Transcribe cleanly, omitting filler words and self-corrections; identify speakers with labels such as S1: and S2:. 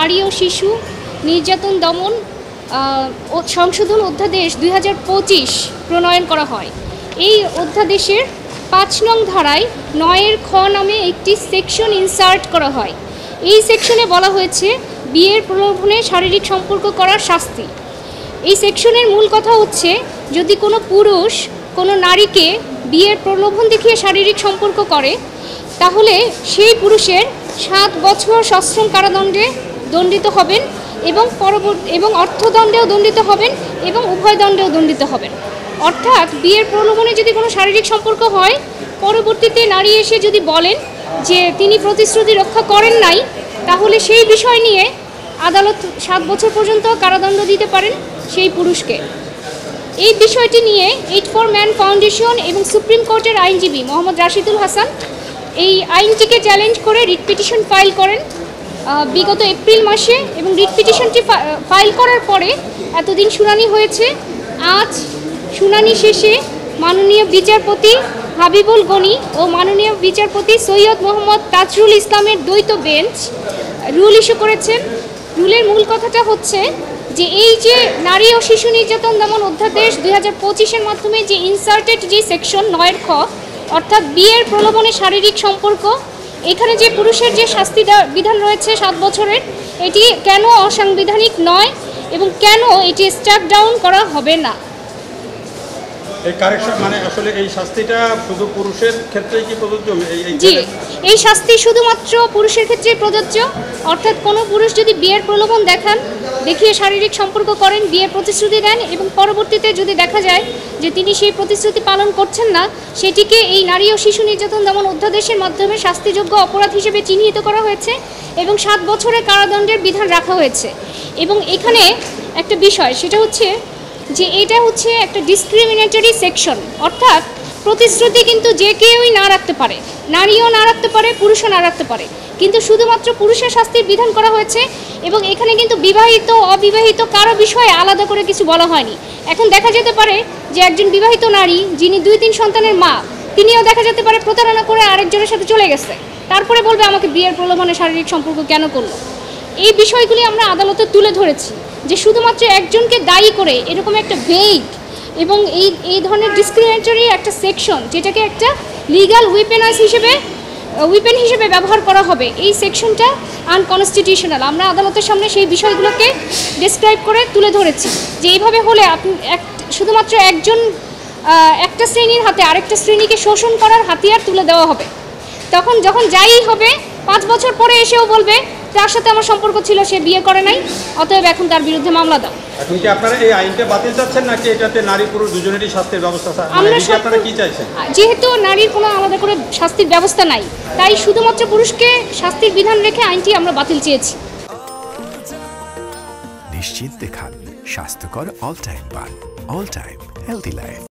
S1: নারী ও শিশু নির্যাতন দমন সংশোধন অধ্যাদেশ 2025 প্রণয়ন করা হয়। এই অধ্যাদেশের 5 নং ধারায় 9 খ নামে একটি সেকশন ইনসার্ট করা হয়। এই সেকশনে বলা হয়েছে বিয়ের প্রলোভনে শারীরিক সম্পর্ক করার শাস্তি। এই সেকশনের মূল কথা হচ্ছে, যদি কোনো পুরুষ কোনো নারীকে বিয়ের প্রলোভন দেখিয়ে শারীরিক সম্পর্ক করে, তাহলে সেই পুরুষের 7 বছর সশ্রম কারাদণ্ডে দণ্ডিত হবেন এবং অর্থদণ্ডেও দণ্ডিত হবেন এবং উভয় দণ্ডেও দণ্ডিত হবেন। অর্থাৎ বিয়ের প্রলোভনে যদি কোনো শারীরিক সম্পর্ক হয়, পরবর্তীতে নারী এসে যদি বলেন যে তিনি প্রতিশ্রুতি রক্ষা করেন নাই, তাহলে সেই বিষয় নিয়ে আদালত 7 বছর পর্যন্ত কারাদণ্ড দিতে পারেন সেই পুরুষকে। এই বিষয়টি নিয়ে 8 ফর ম্যান ফাউন্ডেশন এবং সুপ্রিম কোর্টের আইনজীবী মোহাম্মদ রাশিদুল হাসান এই আইনটিকে চ্যালেঞ্জ করে রিট পিটিশন ফাইল করেন বিগত এপ্রিল মাসে, এবং রিট পিটিশনটি ফাইল করার পরে এতদিন শুনানি হয়েছে। আজ শুনানি শেষে মাননীয় বিচারপতি হাবিবুল গনি ও মাননীয় বিচারপতি সৈয়দ মোহাম্মদ তাজরুল ইসলামের দ্বৈত বেঞ্চ রুল ইস্যু করেছেন। রুলের মূল কথাটা হচ্ছে যে এই যে নারী ও শিশু নির্যাতন দমন অধ্যাদেশ 2025-এর মাধ্যমে যে ইনসার্টেড যে সেকশন 9 খ, অর্থাৎ বিয়ের প্রলোভনে শারীরিক সম্পর্ক, এখানে যে পুরুষের যে শাস্তি বিধান রয়েছে 7 বছরের, এটি কেন অসাংবিধানিক নয় এবং কেন এটি স্ট্রাক ডাউন করা হবে না।
S2: এই কারেকশন মানে আসলে এই শাস্তিটা শুধু পুরুষের ক্ষেত্রেই কি প্রযোজ্য?
S1: জি, এই শাস্তি শুধুমাত্র পুরুষের ক্ষেত্রে প্রযোজ্য। অর্থাৎ কোনো পুরুষ যদি বিয়ের প্রলোভন দেখিয়ে শারীরিক সম্পর্ক করেন, বিয়ের প্রতিশ্রুতি দেন এবং পরবর্তীতে যদি দেখা যায় যে তিনি সেই প্রতিশ্রুতি পালন করছেন না, সেটিকে এই নারী ও শিশু নির্যাতন দমন অধ্যাদেশের মাধ্যমে শাস্তিযোগ্য অপরাধ হিসেবে চিহ্নিত করা হয়েছে এবং 7 বছরের কারাদণ্ডের বিধান রাখা হয়েছে। এবং এখানে একটা বিষয়, সেটা হচ্ছে যে এটা হচ্ছে একটা ডিসক্রিমিনেটরি সেকশন। অর্থাৎ প্রতিশ্রুতি কিন্তু যে কেউই না রাখতে পারে, নারীও না রাখতে পারে, পুরুষও না রাখতে পারে, কিন্তু শুধুমাত্র পুরুষের শাস্তির বিধান করা হয়েছে। এবং এখানে কিন্তু বিবাহিত অবিবাহিত কারো বিষয়ে আলাদা করে কিছু বলা হয়নি। এখন দেখা যেতে পারে যে একজন বিবাহিত নারী যিনি 2-3 সন্তানের মা, তিনিও দেখা যেতে পারে প্রতারণা করে আরেকজনের সাথে চলে গেছে, তারপরে বলবে আমাকে বিয়ের প্রলোভনে শারীরিক সম্পর্ক কেন করলো। এই বিষয়গুলি আমরা আদালতে তুলে ধরেছি যে শুধুমাত্র একজনকে দায়ী করে এরকম একটা ভেগ এবং এই ধরনের ডিসক্রিমিনেটরি একটা সেকশন, যেটাকে একটা লিগ্যাল উইপেন হিসেবে ব্যবহার করা হবে, এই সেকশনটা আনকনস্টিটিউশনাল। আমরা আদালতের সামনে সেই বিষয়গুলোকে ডিসক্রাইব করে তুলে ধরেছি যে এইভাবে হলে শুধুমাত্র একটা শ্রেণীর হাতে আরেকটা শ্রেণীকে শোষণ করার হাতিয়ার তুলে দেওয়া হবে। তখন যখন যাই হবে 5 বছর পরে এসেও বলবে তার সাথে আমার সম্পর্ক ছিল, সে বিয়ে করে নাই, অতএব এখন তার বিরুদ্ধে মামলা দাও।
S2: এখন কি আপনারা এই আইনটা বাতিল চাচ্ছেন নাকি এটাতে নারী পুরুষ দুজনেরই শাস্তির ব্যবস্থা আপনারা কি চাইছেন?
S1: যেহেতু নারীর কোনো আলাদা করে শাস্তির ব্যবস্থা নাই, তাই শুধুমাত্র পুরুষকে শাস্তির বিধান রেখে আইনটি আমরা বাতিল চেয়েছি।
S3: নিশ্চিন্তে খান স্বাস্থ্যকর অল টাইম পান, অল টাইম হেলদি লাইফ।